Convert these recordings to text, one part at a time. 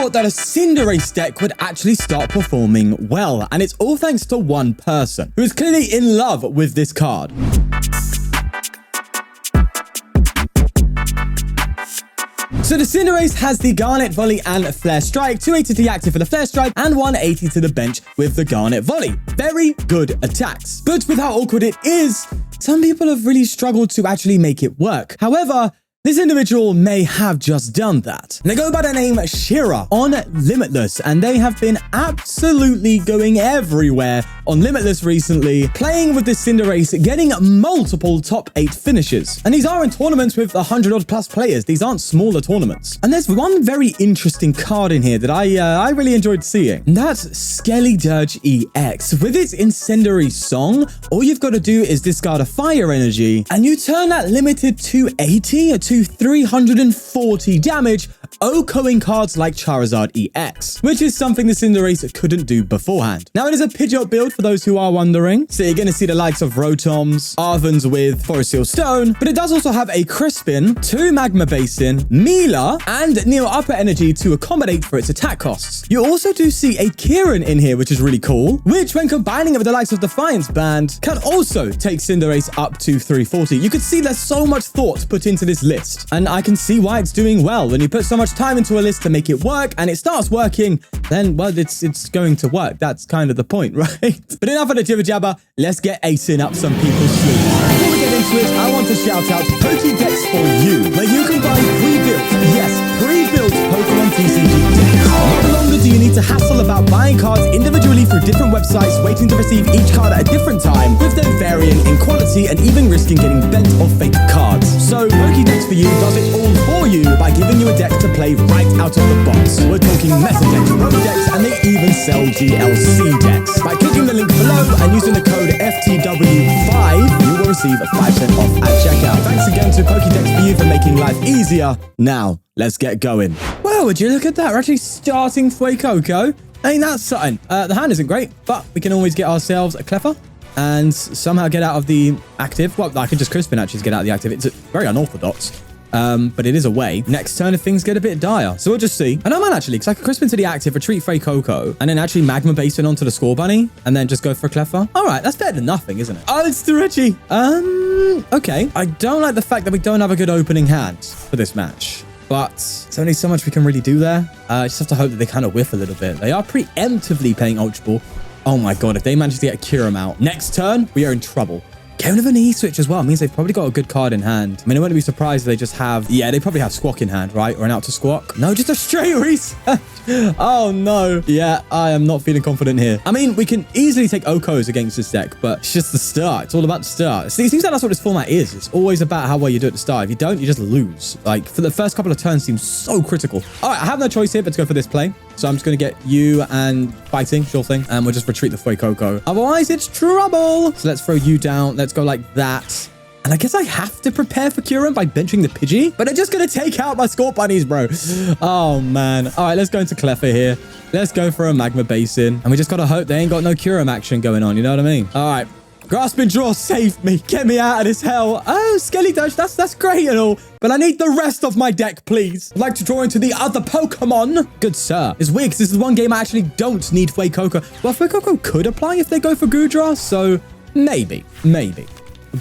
thought that a Cinderace deck would actually start performing well, and it's all thanks to one person who is clearly in love with this card. So the Cinderace has the Garnet Volley and Flare Strike, 280 to the active for the Flare Strike, and 180 to the bench with the Garnet Volley. Very good attacks. But with how awkward it is, some people have really struggled to actually make it work. However, this individual may have just done that. They go by the name Shira on Limitless, and they have been absolutely going everywhere on Limitless recently, playing with this Cinderace, getting multiple top 8 finishes. And these are in tournaments with 100-odd plus players. These aren't smaller tournaments. And there's one very interesting card in here that I really enjoyed seeing. And that's Skeledirge EX. With its Incendiary Song, all you've got to do is discard a fire energy, and you turn that limited 280 to 340 damage, OHKOing cards like Charizard EX, which is something the Cinderace couldn't do beforehand. Now, it is a Pidgeot build for those who are wondering, so you're going to see the likes of Rotoms, Arvens with Forest Seal Stone, but it does also have a Crispin, 2 Magma Basin, Mila, and Neo Upper Energy to accommodate for its attack costs. You also do see a Kieran in here, which is really cool, which when combining it with the likes of Defiance Band, can also take Cinderace up to 340. You can see there's so much thought put into this list. And I can see why it's doing well. When you put so much time into a list to make it work and it starts working, then, well, it's going to work. That's kind of the point, right? But enough of the jibber jabber. Let's get acing up some people's sleeves. Before we get into it, I want to shout out Pokédex for You, where you can buy pre-built, yes, pre-built Pokemon TCG decks. No longer do you need to hassle about buying cards individually through different websites, waiting to receive each card at a different time, with them varying in quality and even risking getting bent or fake cards. So Pokédex for You does it all for you by giving you a deck to play right out of the box. We're talking Meta decks, Pokédex, and they even sell GLC decks. By clicking the link below and using the code FTW5, you will receive a 5% off at checkout. Thanks again to Pokédex for You for making life easier. Now, let's get going. Well, would you look at that? We're actually starting Fuecoco. Ain't that something? The hand isn't great, but we can always get ourselves a Cleffa and somehow get out of the active. Well, I could just Crispin actually to get out of the active. It's very unorthodox, but it is a way. Next turn if things get a bit dire. So we'll just see. I don't mind actually, because I could Crispin to the active, retreat Fuecoco, and then actually Magma Basin onto the Score Bunny, and then just go for a Cleffa. All right, that's better than nothing, isn't it? Oh, it's Richie. Okay. I don't like the fact that we don't have a good opening hand for this match. But there's only so much we can really do there. Just have to hope that they kind of whiff a little bit. They are preemptively playing Ultra Ball. Oh my god, if they manage to get a Kyurem out next turn, we are in trouble. Getting with an E-switch as well means they've probably got a good card in hand. I mean, I wouldn't be surprised if they just have... Yeah, they probably have Squawk in hand, right? Or an out to Squawk. No, just a straight reset. Oh, no. Yeah, I am not feeling confident here. I mean, we can easily take Okos against this deck, but it's just the start. It's all about the start. See, it seems like that's what this format is. It's always about how well you do at the start. If you don't, you just lose. Like, for the first couple of turns seems so critical. All right, I have no choice here but to go for this play. So I'm just going to get you and fighting, sure thing. And we'll just retreat the Fuecoco. Otherwise, it's trouble. So let's throw you down. Let's go like that. And I guess I have to prepare for Kyurem by benching the Pidgey. But they're just going to take out my Scorp Bunnies, bro. Oh, man. All right, let's go into Cleffa here. Let's go for a Magma Basin. And we just got to hope they ain't got no Kyurem action going on. You know what I mean? All right. Grasping Draw saved me. Get me out of this hell. Oh, Skeledirge, that's great and all. But I need the rest of my deck, please. I'd like to draw into the other Pokemon. Good sir. It's weird because this is one game I actually don't need Fuecoco. Well, Fuecoco could apply if they go for Goodra. So maybe.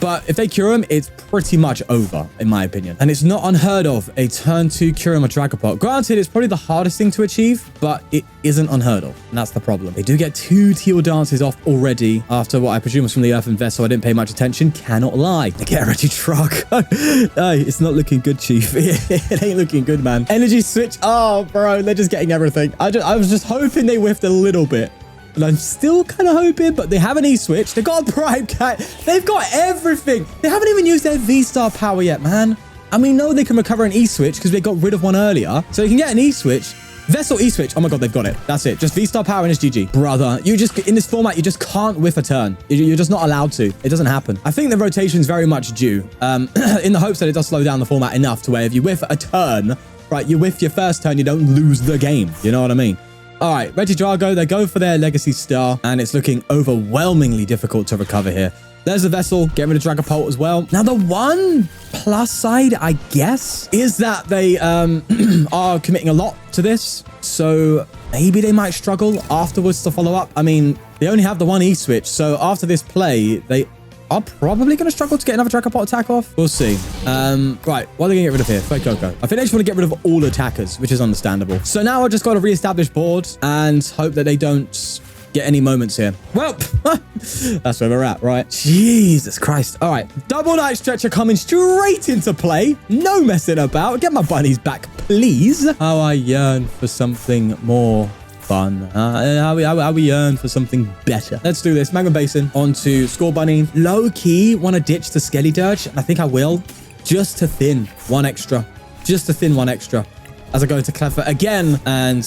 But if they Kyurem, it's pretty much over, in my opinion. And it's not unheard of, a turn 2 Kyurem or Dragapult. Granted, it's probably the hardest thing to achieve, but it isn't unheard of. And that's the problem. They do get 2 Teal Dances off already after what I presume was from the Earthen Vessel. I didn't pay much attention. Cannot lie. They get a Reggie Truck. Hey, it's not looking good, Chief. It ain't looking good, man. Energy Switch. Oh, bro, they're just getting everything. I was just hoping they whiffed a little bit. And I'm still kind of hoping, but they have an E-switch. They've got a Prime Cat. They've got everything. They haven't even used their V-Star power yet, man. And we know they can recover an E-switch because they got rid of one earlier. So you can get an E-switch. Vessel E-switch. Oh my god, they've got it. That's it. Just V-Star power and it's GG. Brother, you just, in this format, you just can't whiff a turn. You're just not allowed to. It doesn't happen. I think the rotation is very much due. In the hopes that it does slow down the format enough to where if you whiff a turn, right, you whiff your first turn, you don't lose the game. You know what I mean? All right, Regidrago, they go for their Legacy Star, and it's looking overwhelmingly difficult to recover here. There's the Vessel. Get rid of Dragapult as well. Now, the one plus side, I guess, is that they are committing a lot to this. So maybe they might struggle afterwards to follow up. I mean, they only have the one E-switch. So after this play, they are probably going to struggle to get another Dragapult attack off. We'll see. Right. What are they going to get rid of here? Fuecoco. I think they just want to get rid of all attackers, which is understandable. So now I've just got to reestablish board and hope that they don't get any moments here. Well, that's where we're at, right? Jesus Christ. All right. Double Night Stretcher coming straight into play. No messing about. Get my bunnies back, please. How I yearn for something more fun. How we yearn for something better. Let's do this. Magma Basin onto Score Bunny. Low key, want to ditch the Skeledirge, and I think I will, just to thin one extra. Just to thin one extra as I go to Clever again and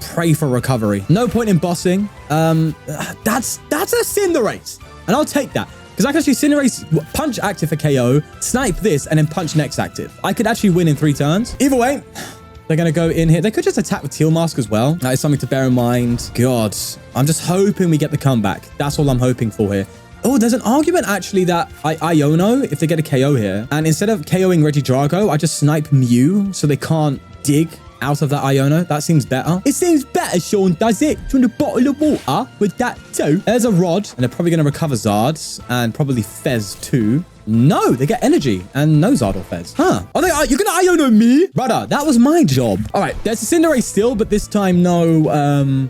pray for recovery. No point in bossing. That's a Cinderace, and I'll take that because I can actually Cinderace punch active for KO, snipe this, and then punch next active. I could actually win in 3 turns. Either way, they're going to go in here. They could just attack with Teal Mask as well. That is something to bear in mind. God, I'm just hoping we get the comeback. That's all I'm hoping for here. Oh, there's an argument actually that Iono, if they get a KO here, and instead of KOing Regidrago, I just snipe Mew so they can't dig out of that Iono. That seems better. It seems better, Sean, does it? Do you want a bottle of water with that too? There's a Rod, and they're probably going to recover Zards and probably Fez too. No, they get energy and no Zard or Fez. Huh. You're going to Iono me? Brother, that was my job. All right, there's a Cinderace still, but this time no,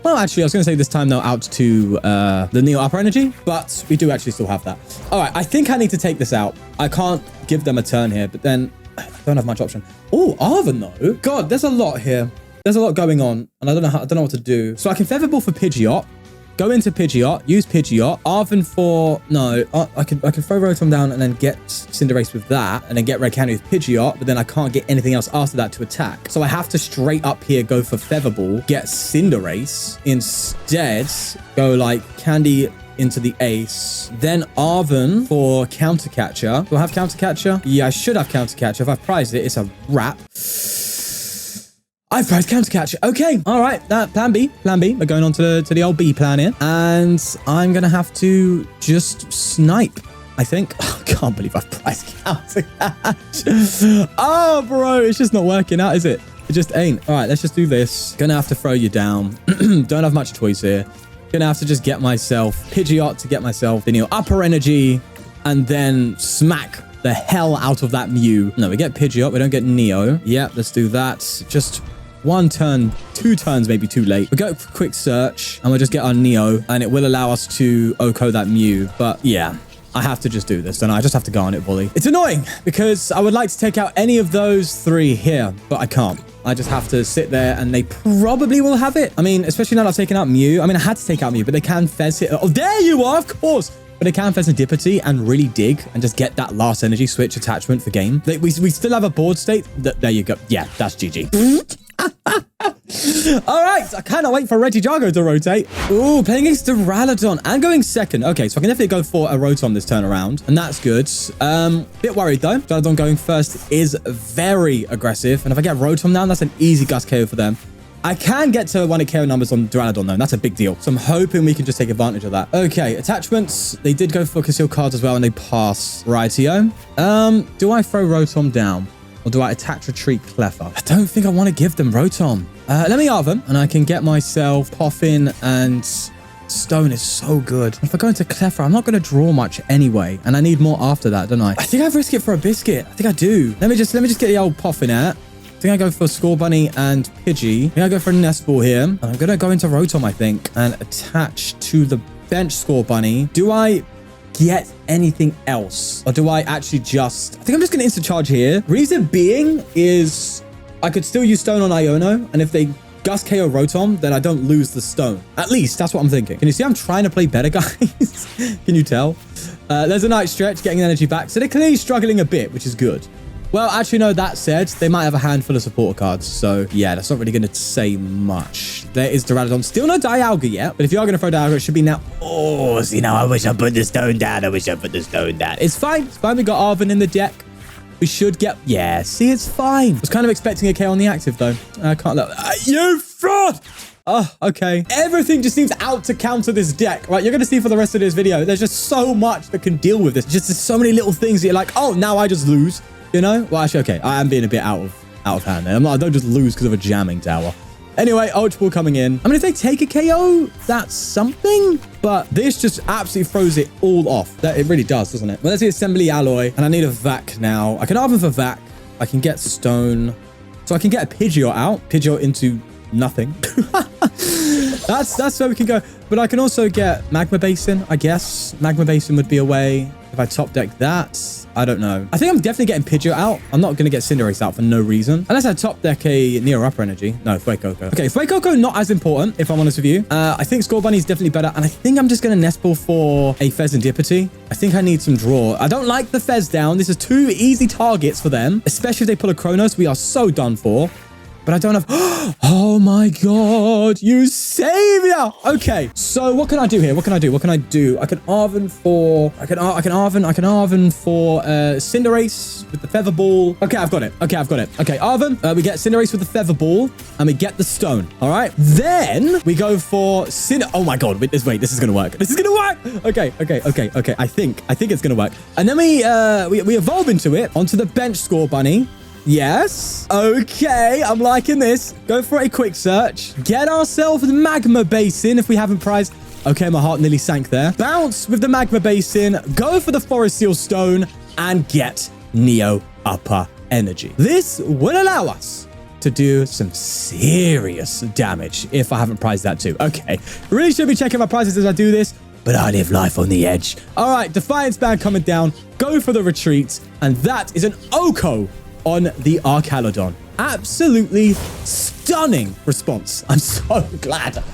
well, actually, I was going to say this time no out to the Neo Upper Energy, but we do actually still have that. All right, I think I need to take this out. I can't give them a turn here, but then I don't have much option. Oh, Arven though. God, there's a lot here. There's a lot going on, and I don't know what to do. So I can Featherball for Pidgeot. Go into Pidgeot, use Pidgeot, Arven for, no, I can throw Rotom down and then get Cinderace with that, and then get Red Candy with Pidgeot, but then I can't get anything else after that to attack. So I have to straight up here go for Featherball, get Cinderace, instead go like Candy into the Ace, then Arven for Counter Catcher. Do I have Counter Catcher? Yeah, I should have Counter Catcher. If I've prized it, it's a wrap. I've prized Counter Catcher. Okay. All right. Plan B. We're going on to the old B plan here. And I'm going to have to just snipe, I think. Oh, I can't believe I've prized Counter Catch. Oh, bro. It's just not working out, is it? It just ain't. All right. Let's just do this. Gonna have to throw you down. Don't have much choice here. Gonna have to just get myself Pidgeot to get myself the Neo Upper Energy and then smack the hell out of that Mew. No, we get Pidgeot. We don't get Neo. Yeah, let's do that. Just 1 turn, 2 turns, maybe too late. We go for Quick Search and we'll just get our Neo and it will allow us to OHKO that Mew. But yeah, I have to just do this, don't I? I just have to Garnet Volley. It's annoying because I would like to take out any of those 3 here, but I can't. I just have to sit there and they probably will have it. I mean, especially now that I've taken out Mew. I mean, I had to take out Mew, but they can Fez hit. Oh, there you are, of course. But they can Fez Serendipity and really dig and just get that last energy switch attachment for game. We still have a board state. There you go. Yeah, that's GG. All right, I cannot wait for Regidrago to rotate. Ooh, playing against Duraludon and going second. Okay, so I can definitely go for a Rotom this turn around, and that's good. Bit worried though. Duraludon going first is very aggressive, and if I get Rotom down, that's an easy Gust KO for them. I can get to 1 KO numbers on Duraludon though, and that's a big deal. So I'm hoping we can just take advantage of that. Okay, attachments. They did go for Concealed Cards as well, and they pass. Rightio. Do I throw Rotom down? Or do I attack, retreat, Cleffa? I don't think I want to give them Rotom. Let me Arven, and I can get myself Poffin, and Stone is so good. If I go into Cleffa, I'm not going to draw much anyway, and I need more after that, don't I? I think I risk it for a Biscuit. I think I do. Let me just get the old Poffin out. I think I go for Score Bunny and Pidgey. I think I go for a Nest Ball here. And I'm going to go into Rotom, I think, and attach to the bench Score Bunny. Do I get anything else? Or do I actually just... I think I'm just going to instant charge here. Reason being is I could still use Stone on Iono. And if they Gust KO Rotom, then I don't lose the Stone. At least, that's what I'm thinking. Can you see I'm trying to play better, guys? Can you tell? There's a Night Stretch, getting energy back. So they're clearly struggling a bit, which is good. Well, actually, no, that said, they might have a handful of supporter cards. So, yeah, that's not really going to say much. There is Duraludon. Still no Dialga yet. But if you are going to throw Dialga, it should be now. Oh, see, now I wish I put the Stone down. It's fine. It's fine. We got Arven in the deck. We should get... Yeah, see, it's fine. I was kind of expecting a KO on the active, though. I can't let... You fraud! Oh, okay. Everything just seems out to counter this deck, right? You're going to see for the rest of this video, there's just so much that can deal with this. Just there's so many little things that you're like, oh, now I just lose, you know? Well, actually, okay. I am being a bit out of hand there. I don't just lose because of a jamming tower. Anyway, Ultra Ball coming in. I mean, if they take a KO, that's something. But this just absolutely throws it all off. That it really does, doesn't it? Well, let's see Assembly Alloy. And I need a Vac now. I can Arven for Vac. I can get Stone. So I can get a Pidgeot out. Pidgeot into nothing. That's where we can go. But I can also get Magma Basin, I guess. Magma Basin would be a way. If I top deck that, I don't know. I think I'm definitely getting Pidgeot out. I'm not going to get Cinderace out for no reason. Unless I top deck a Neo Upper Energy. No, Fuecoco. Okay, Fuecoco not as important, if I'm honest with you. I think Scorbunny is definitely better. And I think I'm just going to Nest Ball for a Fezandipity. I think I need some draw. I don't like the Fez down. This is 2 easy targets for them. Especially if they pull a Kronos. We are so done for. But I don't have... Oh my God, you savior. Okay, so what can I do here? What can I do? What can I do? I can Arven for... I can Arven for Cinderace with the Feather Ball. Okay, I've got it. Okay, Arven. We get Cinderace with the Feather Ball and we get the Stone. All right. Then we go for Oh my God. Wait, this is going to work. This is going to work. Okay. I think it's going to work. And then we evolve into it onto the bench Scorbunny. Yes. Okay, I'm liking this. Go for a quick search. Get ourselves the Magma Basin if we haven't prized. Okay, my heart nearly sank there. Bounce with the Magma Basin. Go for the Forest Seal Stone and get Neo Upper Energy. This will allow us to do some serious damage if I haven't prized that too. Okay, really should be checking my prizes as I do this, but I live life on the edge. All right, Defiance Band coming down. Go for the retreat, and that is an Oko on the Archaludon. Absolutely stunning response. I'm so glad.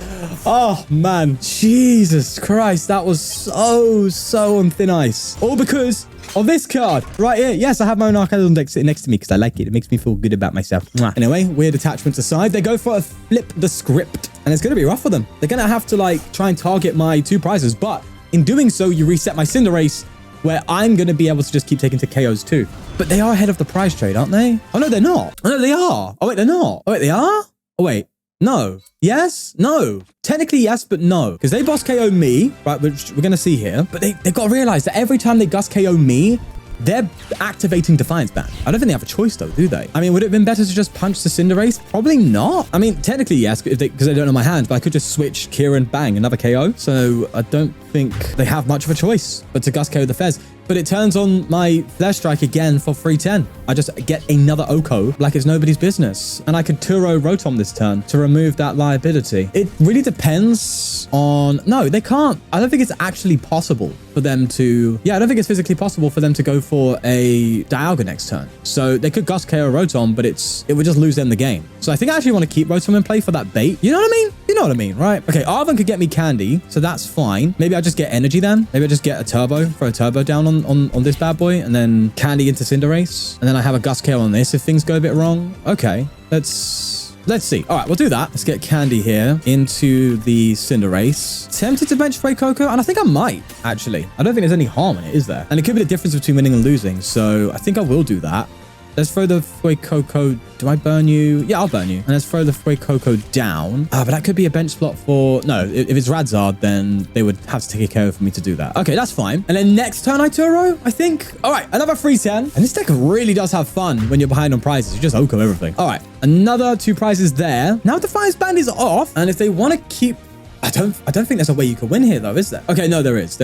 Oh, man. Jesus Christ. That was so on thin ice. All because of this card right here. Yes, I have my own Archaludon deck sitting next to me because I like it. It makes me feel good about myself. Anyway, weird attachments aside, they go for a flip the script. And it's going to be rough for them. They're going to have to, like, try and target my 2 prizes. But in doing so, you reset my Cinderace, where I'm going to be able to just keep taking to KOs too. But they are ahead of the prize trade, aren't they? Oh, no, they're not. Oh, no, they are. Oh, wait, they're not. Oh, wait, they are? Oh, wait. No. Yes? No. Technically, yes, but no. Because they boss KO me, right, which we're going to see here. But they've got to realize that every time they Gus KO me, they're activating Defiance Band. I don't think they have a choice, though, do they? I mean, would it have been better to just punch the Cinderace? Probably not. I mean, technically, yes, because they don't know my hand, but I could just switch Kieran, bang, another KO. So I don't think they have much of a choice but to Gus KO the Fez. But it turns on my Flare Strike again for 310. I just get another Oko like it's nobody's business. And I could Turo Rotom this turn to remove that liability. It really depends on... No, they can't. I don't think it's actually possible for them to... Yeah, I don't think it's physically possible for them to go for a Dialga next turn. So they could Gus KO Rotom, but it would just lose them the game. So I think I actually want to keep Rotom in play for that bait. You know what I mean? You know what I mean, right? Okay, Arven could get me Candy, so that's fine. Maybe I just get Energy then. Maybe I just get a Turbo, throw a Turbo down on this bad boy, and then Candy into Cinderace. And then I have a Gus KO on this if things go a bit wrong. Okay, let's see. All right, we'll do that. Let's get Candy here into the Cinderace. Tempted to bench Fuecoco, and I think I might, actually. I don't think there's any harm in it, is there? And it could be the difference between winning and losing, so I think I will do that. Let's throw the Fuecoco. Do I burn you? Yeah, I'll burn you. And let's throw the Fuecoco down. But that could be a bench slot for... No, if it's Radzard, then they would have to take a KO for me to do that. Okay, that's fine. And then next turn I Turo, I think. All right, another 310. And this deck really does have fun when you're behind on prizes. You just Oko everything. All right, another 2 prizes there. Now Defiance Band is off. And if they want to keep... I don't think there's a way you can win here, though, is there? Okay, no, there is.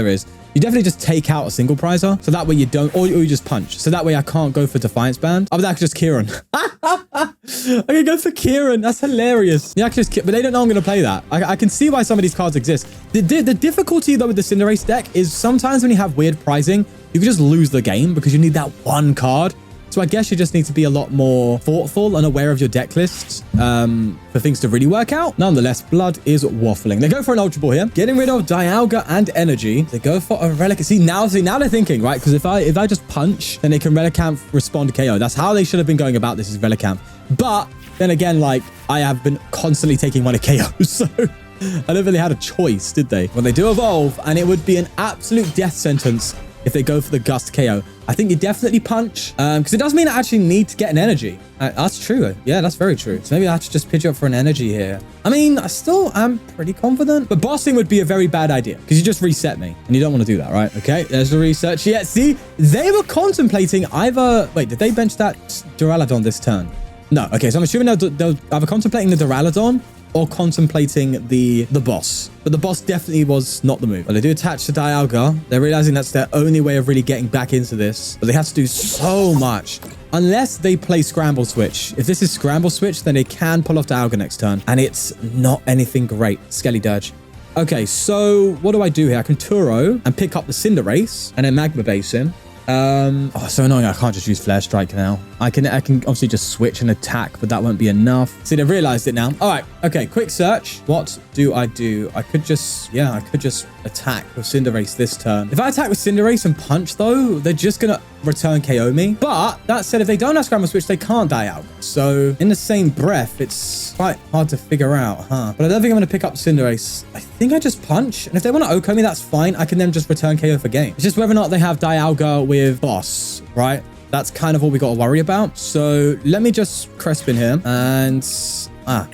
You definitely just take out a single prizer. So that way you don't, or you just punch. So that way I can't go for Defiance Band. Oh, but that's just Kieran. I can go for Kieran. That's hilarious. Yeah, but they don't know I'm going to play that. I can see why some of these cards exist. The difficulty, though, with the Cinderace deck is sometimes when you have weird prizing, you can just lose the game because you need that one card. So I guess you just need to be a lot more thoughtful and aware of your deck lists for things to really work out. Nonetheless, blood is waffling. They go for an Ultra Ball here, getting rid of Dialga and Energy. They go for a Relic. See, now they're thinking, right? Because if I just punch, then they can Relicamp respond to KO. That's how they should have been going about this, is Relicamp. But then again, like, I have been constantly taking one of KOs, so... I don't really had a choice, did they? Well, they do evolve, and it would be an absolute death sentence if they go for the Gust KO. I think you definitely punch, because it does mean I actually need to get an energy. That's true. Yeah, that's very true. So maybe I have to just pitch up for an energy here. I mean, I still am pretty confident, but bossing would be a very bad idea because you just reset me and you don't want to do that, right? Okay, there's the research. Yeah, see, they were contemplating either... Wait, did they bench that Duraludon this turn? No. Okay, so I'm assuming they're either contemplating the Duraludon or contemplating the boss. But the boss definitely was not the move. But they do attach to Dialga. They're realizing that's their only way of really getting back into this. But they have to do so much. Unless they play Scramble Switch. If this is Scramble Switch, then they can pull off Dialga next turn. And it's not anything great. Skeledirge. Okay, so what do I do here? I can Turo and pick up the Cinderace and then Magma Basin. Oh, it's so annoying. I can't just use Flare Strike now. I can obviously just switch and attack, but that won't be enough. See, they've realized it now. All right. Okay. Quick search. What do? I could just attack with Cinderace this turn. If I attack with Cinderace and punch though, they're just going to return KO me. But that said, if they don't have Scramble Switch, they can't die out. So in the same breath, it's quite hard to figure out, huh? But I don't think I'm going to pick up Cinderace. I think I just punch. And if they want to OHKO me, that's fine. I can then just return KO for game. It's just whether or not they have Dialga with boss, right? That's kind of all we got to worry about. So let me just Crespin here and...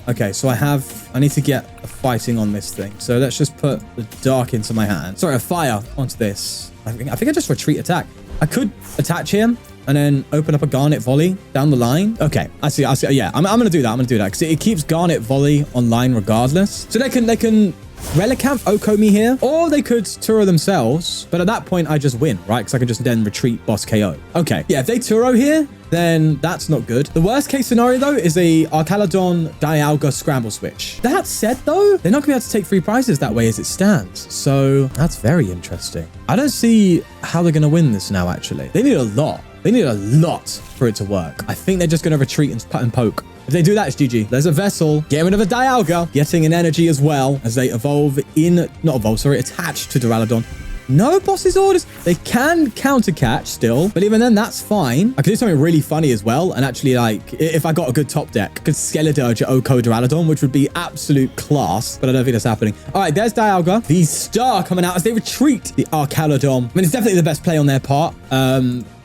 okay. So I need to get a fighting on this thing. So let's just put the dark into my hand. Sorry, a fire onto this. I think I just retreat attack. I could attach him and then open up a Garnet Volley down the line. Okay, I see. Yeah, I'm going to do that. I'm going to do that because it keeps Garnet Volley online regardless. So they can Relicanth OHKO me here, or they could Turo themselves. But at that point, I just win, right? Because I can just then retreat boss KO. Okay, yeah, if they Turo here, then that's not good. The worst case scenario, though, is a Archaludon Dialga Scramble Switch. That said, though, they're not going to be able to take 3 prizes that way as it stands. So that's very interesting. I don't see how they're going to win this now, actually. They need a lot. They need a lot for it to work. I think they're just going to retreat and poke. If they do that, it's GG. There's a Vessel. Get rid of a Dialga. Getting an energy as well as they attach to Duraludon. No boss's orders. They can counter catch still, but even then, that's fine. I could do something really funny as well. And actually, like, if I got a good top deck, I could Skeledirge OHKO Duraludon, which would be absolute class, but I don't think that's happening. All right, there's Dialga. The star coming out as they retreat the Archaludon. I mean, it's definitely the best play on their part.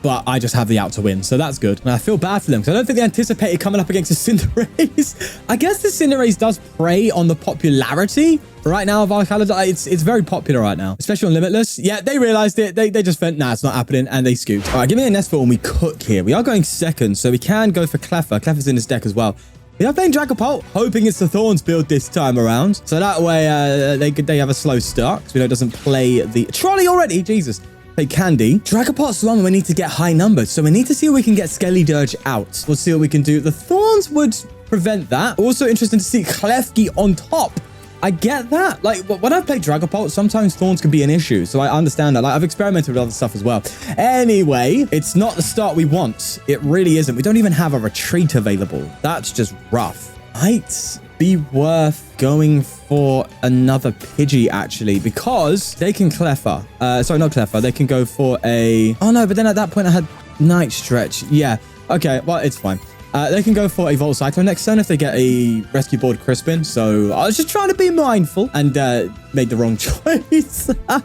But I just have the out to win, so that's good. And I feel bad for them because I don't think they anticipated coming up against a Cinderace. I guess the Cinderace does prey on the popularity right now of Archaludon. It's very popular right now, especially on Limitless. Yeah, they realized it. They just went, nah, it's not happening, and they scooped. All right, give me a Nestful and we cook here. We are going second, so we can go for Cleffa. Cleffa's in his deck as well. We are playing Dragapult, hoping it's the Thorns build this time around. So that way they have a slow start because we know it doesn't play the trolley already. Jesus. Candy. Dragapult's the one we need to get high numbers, so we need to see if we can get Skeledirge out. We'll see what we can do. The Thorns would prevent that. Also interesting to see Klefki on top. I get that. Like, when I play Dragapult, sometimes Thorns can be an issue, so I understand that. Like, I've experimented with other stuff as well. Anyway, it's not the start we want. It really isn't. We don't even have a retreat available. That's just rough. Might be worth going for another Pidgey, actually, because they can Cleffa. Sorry, not Cleffa. They can go for a... Oh, no, but then at that point, I had Night Stretch. Yeah. Okay, well, it's fine. They can go for a Volt Cyclone next turn if they get a Rescue Board Crispin. So I was just trying to be mindful and made the wrong choice. I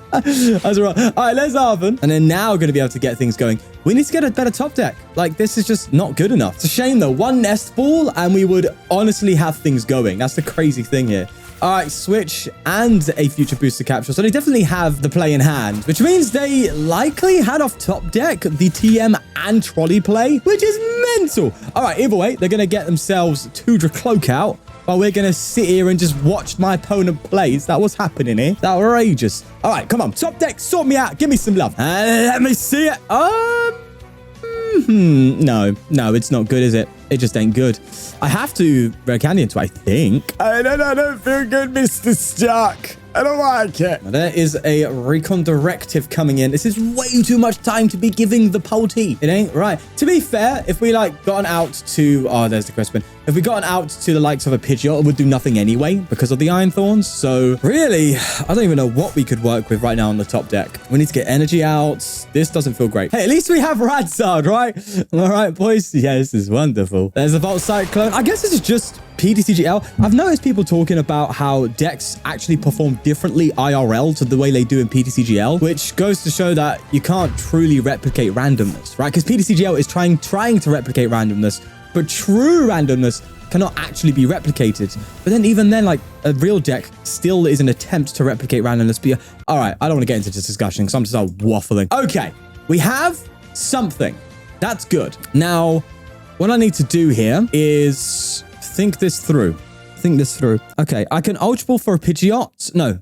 was wrong. All right, let's Arven. And then now we're going to be able to get things going. We need to get a better top deck. Like, this is just not good enough. It's a shame, though. One Nest Ball, and we would honestly have things going. That's the crazy thing here. All right, Switch and a Future Booster Capsule. So they definitely have the play in hand, which means they likely had off top deck the TM and Trolley play, which is mental. All right, either way, they're going to get themselves Tudra Cloak out while we're going to sit here and just watch my opponent play. Is that what's happening here? That's outrageous. All right, come on. Top deck, sort me out. Give me some love. Let me see it. No, it's not good, is it? It just ain't good. I have to Rare Candy into it, I think. I don't feel good, Mr. Stark. I don't like it. Now, there is a Recon Directive coming in. This is way too much time to be giving the Polty. It ain't right. To be fair, if we, like, gotten out to... Oh, there's the Crispin. if we got out to the likes of a Pidgeot, it would do nothing anyway because of the Iron Thorns. So really, I don't even know what we could work with right now on the top deck. We need to get energy out. This doesn't feel great. Hey, at least we have Radsard, right? All right, boys. Yeah, this is wonderful. There's a Volt Cyclone. I guess this is just ptcgl. I've noticed people talking about how decks actually perform differently IRL to the way they do in ptcgl, which goes to show that you can't truly replicate randomness, right? Because ptcgl is trying to replicate randomness, but true randomness cannot actually be replicated. But then even then, like, a real deck still is an attempt to replicate randomness. But all right, I don't want to get into this discussion because I'm just waffling. Okay, we have something. That's good. Now, what I need to do here is think this through. Okay, I can Ultra Ball for a Pidgeot. No.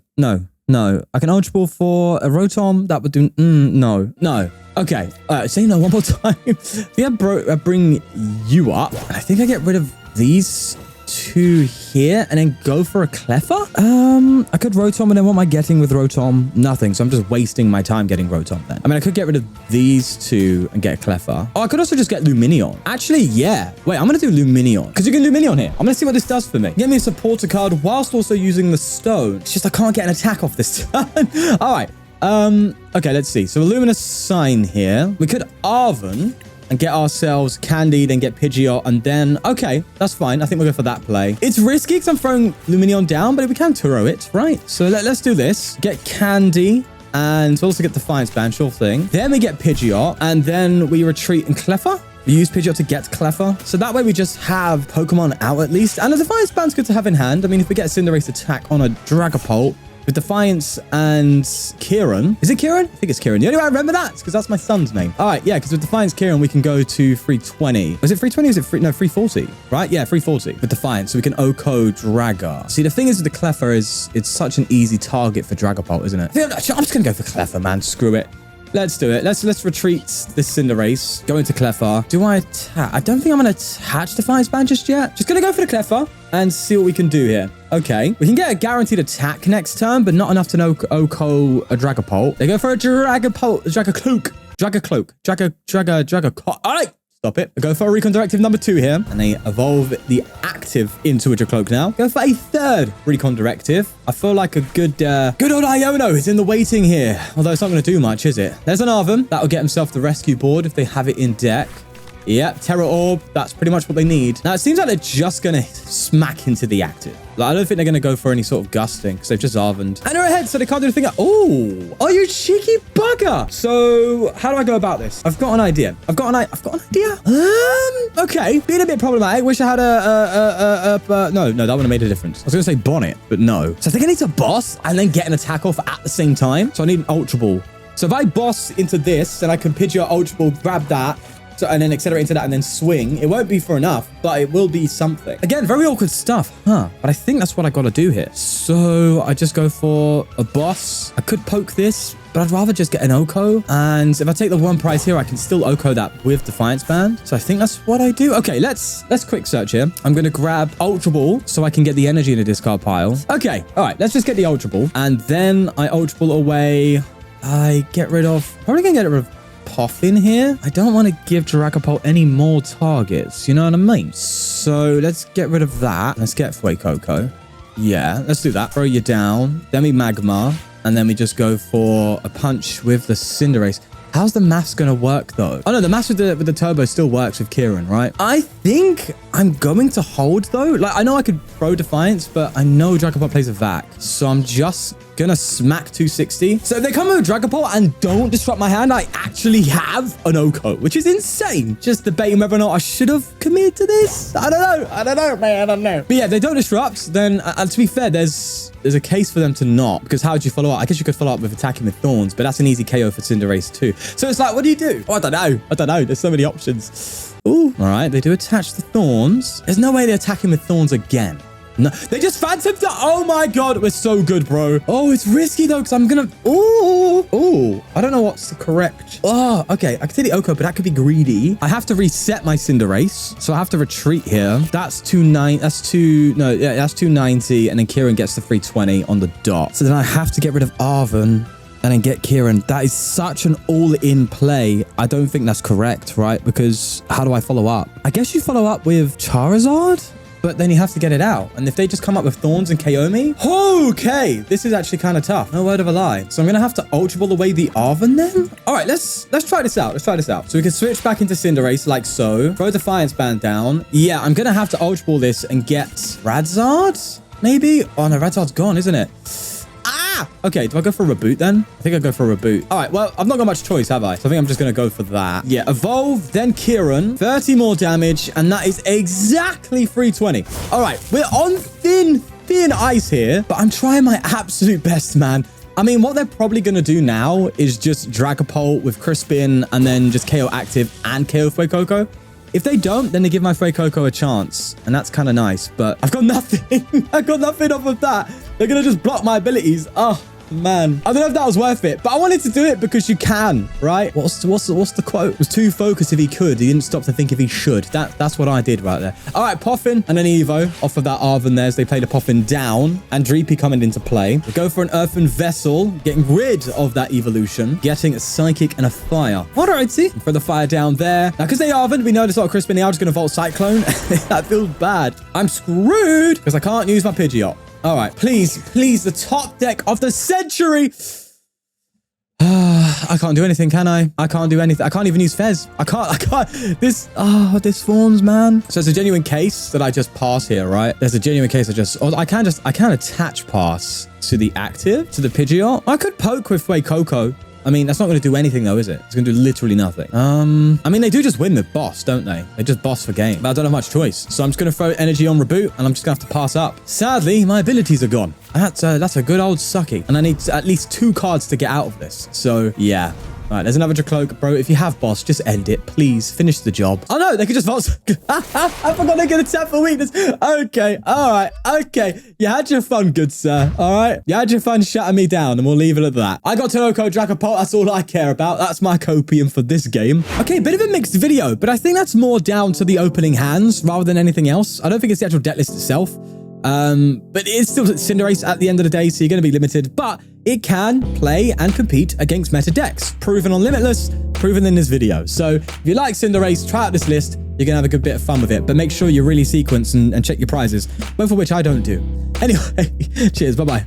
I can Ultra Ball for a Rotom. That would do... no. Okay, say no one more time. I bring you up. I think I get rid of these two here and then go for a Cleffa. I could Rotom, and then what am I getting with Rotom? Nothing. So I'm just wasting my time getting Rotom then. I mean, I could get rid of these two and get a Cleffa. Oh, I could also just get Lumineon. Actually, yeah. Wait, I'm going to do Lumineon because you can Lumineon here. I'm going to see what this does for me. Get me a supporter card whilst also using the stone. It's just I can't get an attack off this turn. All right. Okay, let's see. So a Luminous Sign here. We could Arven and get ourselves Candy, then get Pidgeot, and then... Okay, that's fine. I think we'll go for that play. It's risky because I'm throwing Lumineon down, but we can Turo it, right? So let's do this. Get Candy, and we'll also get Defiance Band, sure thing. Then we get Pidgeot, and then we retreat in Cleffa. We use Pidgeot to get Cleffa. So that way we just have Pokemon out at least. And a Defiance Band's good to have in hand. I mean, if we get a Cinderace attack on a Dragapult, with Defiance and Kieran. Is it Kieran? I think it's Kieran. The only way I remember that is because that's my son's name. All right, yeah, because with Defiance Kieran, we can go to 320. Was it 320 or is it 340? Right? Yeah, 340 with Defiance. So we can Oko Draga. See, the thing is with the Cleffa is it's such an easy target for Dragapult, isn't it? I'm just going to go for Cleffa, man. Screw it. Let's do it. Let's retreat this Cinderace. Go into Cleffa. Do I attach? I don't think I'm going to attach Defiance Band just yet. Just going to go for the Cleffa and see what we can do here. Okay. We can get a guaranteed attack next turn, but not enough to know Oko a Dragapult. They go for a Dragapult, Dragacloak. All right. Stop it. I go for a Recon Directive number 2 here, and they evolve the active into a Dracloak now. Go for a third Recon Directive. I feel like a good old Iono is in the waiting here. Although it's not going to do much, is it? There's an Arven. That'll get himself the rescue board if they have it in deck. Yep, Terra Orb. That's pretty much what they need. Now, it seems like they're just going to smack into the active. Like, I don't think they're going to go for any sort of gusting because they've just Arvened. And they're ahead, so they can't do anything. Oh, you cheeky bugger. So, how do I go about this? I've got an idea. I've got an idea. Okay. Being a bit problematic. Wish I had no, that would have made a difference. I was going to say Bonnet, but no. So, I think I need to boss and then get an attack off at the same time. So, I need an Ultra Ball. So, if I boss into this, then I can Pidgeot Ultra Ball, grab that. So, and then accelerate into that and then swing. It won't be for enough, but it will be something. Again, very awkward stuff, huh? But I think that's what I got to do here. So I just go for a boss. I could poke this, but I'd rather just get an Oko. And if I take the one prize here, I can still Oko that with Defiance Band. So I think that's what I do. Okay, let's quick search here. I'm going to grab Ultra Ball so I can get the energy in the discard pile. Okay, all right, let's just get the Ultra Ball. And then I Ultra Ball away. I get rid of... Probably going to get rid of Puffin here. I don't want to give Dragapult any more targets. You know what I mean? So let's get rid of that. Let's get Fuecoco. Yeah, let's do that. Throw you down. Then we Magma. And then we just go for a punch with the Cinderace. How's the maths going to work, though? Oh, no, the maths with the turbo still works with Kieran, right? I think I'm going to hold, though. Like, I know I could throw Defiance, but I know Dragapult plays a Vac. So I'm just going to smack 260. So if they come with Dragapult and don't disrupt my hand, I actually have an Oko, which is insane. Just debating whether or not I should have committed to this. I don't know, man. I don't know. But yeah, if they don't disrupt, then to be fair, there's a case for them to not, because how would you follow up? I guess you could follow up with attacking with Thorns, but that's an easy KO for Cinderace too. So it's like, what do you do? Oh, I don't know. There's so many options. Ooh, all right. They do attach the Thorns. There's no way they're attacking with Thorns again. No, they just phantomed the... Oh my God, we're so good, bro. Oh, it's risky though, because I'm gonna... Ooh, I don't know what's the correct... Oh, okay, I can see the Oko, but that could be greedy. I have to reset my Cinderace, so I have to retreat here. That's 290, and then Kieran gets the 320 on the dot. So then I have to get rid of Arven. and then get Kieran. That is such an all-in play. I don't think that's correct, right? Because how do I follow up? I guess you follow up with Charizard? But then you have to get it out. And if they just come up with Thorns and KO me, okay, this is actually kind of tough. No word of a lie. So I'm going to have to Ultra Ball away the Arven then? All right, let's try this out. Let's try this out. So we can switch back into Cinderace like so. Throw Defiance Band down. Yeah, I'm going to have to Ultra Ball this and get Radzard, maybe? Oh no, Radzard's gone, isn't it? Okay, do I go for a reboot then? I think I go for a reboot. All right, well, I've not got much choice, have I? So I think I'm just going to go for that. Yeah, evolve, then Kieran. 30 more damage, and that is exactly 320. All right, we're on thin ice here, but I'm trying my absolute best, man. I mean, what they're probably going to do now is just Dragapult with Crispin and then just KO active and KO Fuecoco. If they don't, then they give my Fuecoco a chance, and that's kind of nice, but I've got nothing. I've got nothing off of that. They're going to just block my abilities. Oh, man. I don't know if that was worth it, but I wanted to do it because you can, right? What's the quote? It was too focused if he could. He didn't stop to think if he should. That's what I did right there. All right, Poffin and an Evo off of that Arven there as they played a Poffin down and Dreepy coming into play. We go for an Earthen Vessel, getting rid of that evolution, getting a Psychic and a Fire. All right, see? For the Fire down there. Now, because they Arven, we know there's not a Crispin. They are just going to Volt Cyclone. That feels bad. I'm screwed because I can't use my Pidgeot. All right, please, the top deck of the century. I can't do anything, can I? I can't do anything. I can't even use Fez. I can't. This Thorns, man. So it's a genuine case that I just pass here, right? There's a genuine case I can attach pass to the active, to the Pidgeot. I could poke with Fuecoco. I mean, that's not going to do anything though, is it? It's going to do literally nothing. I mean, they do just win the boss, don't they? They just boss for game. But I don't have much choice. So I'm just going to throw energy on reboot and I'm just going to have to pass up. Sadly, my abilities are gone. That's a good old sucky. And I need at least 2 cards to get out of this. So yeah. All right, there's another Dracloak. Bro, if you have boss, just end it. Please, finish the job. Oh, no, they could just Volt. I forgot they could attack for weakness. Okay, all right, okay. You had your fun, good sir, all right? You had your fun shutting me down, and we'll leave it at that. I got Toloco Dragapult. That's all I care about. That's my copium for this game. Okay, bit of a mixed video, but I think that's more down to the opening hands rather than anything else. I don't think it's the actual deck list itself. But it's still Cinderace at the end of the day, so you're going to be limited, but it can play and compete against meta decks, proven on Limitless, proven in this video. So if you like Cinderace, try out this list. You're going to have a good bit of fun with it, but make sure you really sequence and check your prizes, both of which I don't do. Anyway, cheers. Bye-bye.